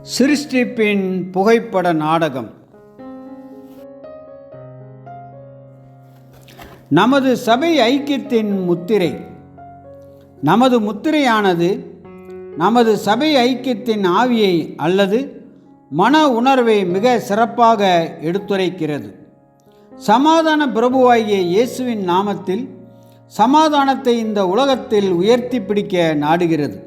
சிருஷ்டிப்பின் புகைப்பட நாடகம். நமது சபை ஐக்கியத்தின் முத்திரை. நமது முத்திரையானது நமது சபை ஐக்கியத்தின் ஆவியை அல்லது மன உணர்வை மிக சிறப்பாக எடுத்துரைக்கிறது. சமாதான பிரபுவாகிய இயேசுவின் நாமத்தில் சமாதானத்தை இந்த உலகத்தில் உயர்த்தி பிடிக்க நாடுகிறது.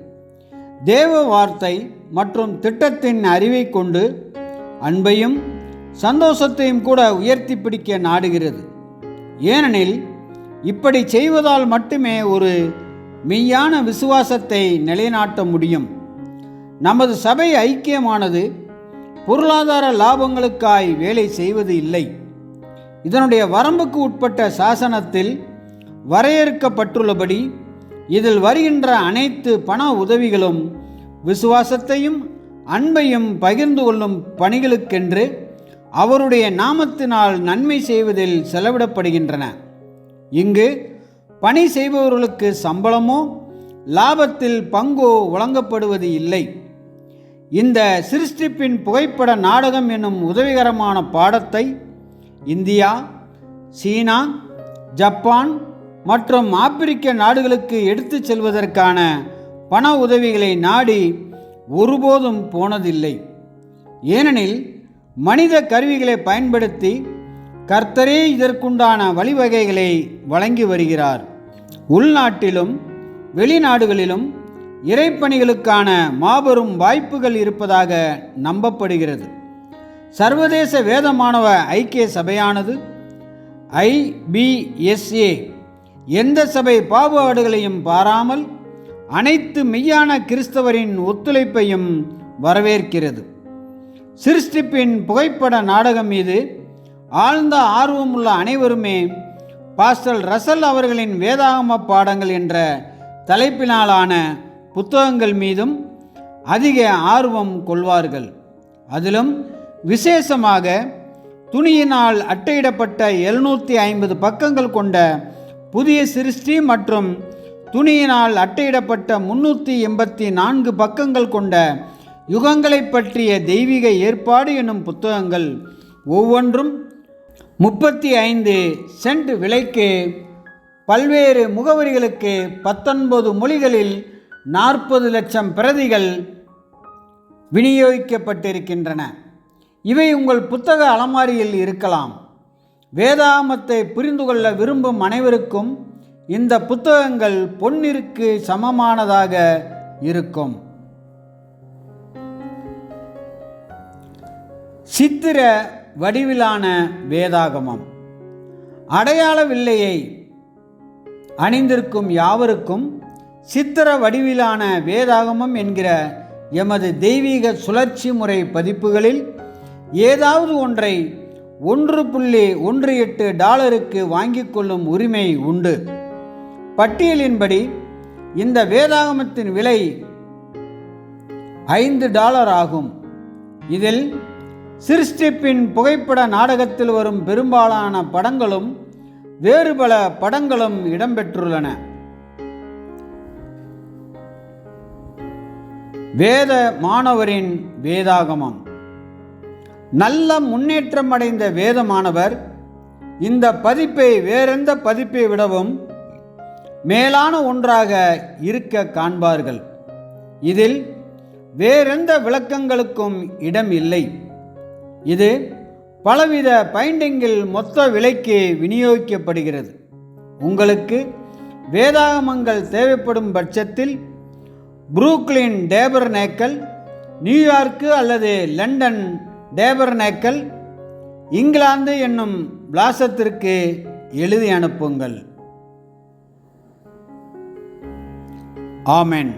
தேவ வார்த்தை மற்றும் திட்டத்தின் அறிவை கொண்டு அன்பையும் சந்தோஷத்தையும் கூட உயர்த்தி பிடிக்க நாடுகிறது. ஏனெனில் இப்படி செய்வதால் மட்டுமே ஒரு மெய்யான விசுவாசத்தை நிலைநாட்ட முடியும். நமது சபை ஐக்கியமானது பொருளாதார லாபங்களுக்காய் வேலை செய்வது இல்லை. இதனுடைய வரம்புக்கு உட்பட்ட சாசனத்தில் வரையறுக்கப்பட்டுள்ளபடி இதில் வருகின்ற அனைத்து பண உதவிகளும் விசுவாசத்தையும் அன்பையும் பகிர்ந்து கொள்ளும் பணிகளுக்கென்று அவருடைய நாமத்தினால் நன்மை செய்வதில் செலவிடப்படுகின்றன. இங்கு பணி செய்பவர்களுக்கு சம்பளமோ லாபத்தில் பங்கோ வழங்கப்படுவது இல்லை. இந்த சிருஷ்டிப்பின் புகைப்பட நாடகம் என்னும் உதவிகரமான பாடத்தை இந்தியா, சீனா, ஜப்பான் மற்றும் ஆப்பிரிக்க நாடுகளுக்கு எடுத்து செல்வதற்கான பண உதவிகளை நாடி ஒருபோதும் போனதில்லை. ஏனெனில் மனித கருவிகளை பயன்படுத்தி கர்த்தரே இதற்குண்டான வழிவகைகளை வழங்கி வருகிறார். உள்நாட்டிலும் வெளிநாடுகளிலும் இறைப்பணிகளுக்கான மாபெரும் வாய்ப்புகள் இருப்பதாக நம்பப்படுகிறது. சர்வதேச வேத மாணவ ஐக்கிய சபையானது IBSA எந்த சபை பாகுபாடுகளையும் பாராமல் அனைத்து மெய்யான கிறிஸ்தவரின் ஒத்துழைப்பையும் வரவேற்கிறது. சிருஷ்டிப்பின் புகைப்பட நாடகம் மீது ஆழ்ந்த ஆர்வமுள்ள அனைவருமே பாஸ்டர் ரசல் அவர்களின் வேதாகம பாடங்கள் என்ற தலைப்பினாலான புத்தகங்கள் மீதும் அதிக ஆர்வம் கொள்வார்கள். அதிலும் விசேஷமாக துணியினால் அட்டையிடப்பட்ட 750 பக்கங்கள் கொண்ட புதிய சிருஷ்டி மற்றும் துணியினால் அட்டையிடப்பட்ட 384 பக்கங்கள் கொண்ட யுகங்களை பற்றிய தெய்வீக ஏற்பாடு என்னும் புத்தகங்கள் ஒவ்வொன்றும் 35 சென்ட் விலைக்கு பல்வேறு முகவரிகளுக்கு 19 மொழிகளில் 40 லட்சம் பிரதிகள் விநியோகிக்கப்பட்டிருக்கின்றன. இவை உங்கள் புத்தக அலமாரியில் இருக்கலாம். வேதாகமத்தை புரிந்து கொள்ள விரும்பும் அனைவருக்கும் இந்த புத்தகங்கள் பொன்னிற்கு சமமானதாக இருக்கும். சித்திர வடிவிலான வேதாகமம். அடையாள வில்லையை அணிந்திருக்கும் யாவருக்கும் சித்திர வடிவிலான வேதாகமம் என்கிற எமது தெய்வீக சுழற்சி முறை பதிப்புகளில் ஏதாவது ஒன்றை $1.18 வாங்கிக் கொள்ளும் உரிமை உண்டு. பட்டியலின்படி இந்த வேதாகமத்தின் விலை $5 ஆகும். இதில் சிருஷ்டிப்பின் புகைப்பட நாடகத்தில் வரும் பெரும்பாலான படங்களும் வேறு பல படங்களும் இடம்பெற்றுள்ளன. வேத மாணவரின் வேதாகமம். நல்ல முன்னேற்றம் அடைந்த வேத மாணவர் இந்த பதிப்பை வேறெந்த பதிப்பை விடவும் மேலான ஒன்றாக இருக்க காண்பார்கள். இதில் வேறெந்த விளக்கங்களுக்கும் இடம் இல்லை. இது பலவித பைண்டிங்கில் மொத்த விலைக்கு விநியோகிக்கப்படுகிறது. உங்களுக்கு வேதாகமங்கள் தேவைப்படும் பட்சத்தில் புரூக்ளின் டேபர்நேக்கல், நியூயார்க்கு அல்லது லண்டன் டேபர்நேக்கல், இங்கிலாந்து என்னும் விலாசத்திற்கு எழுதி அனுப்புங்கள். ஆமென்.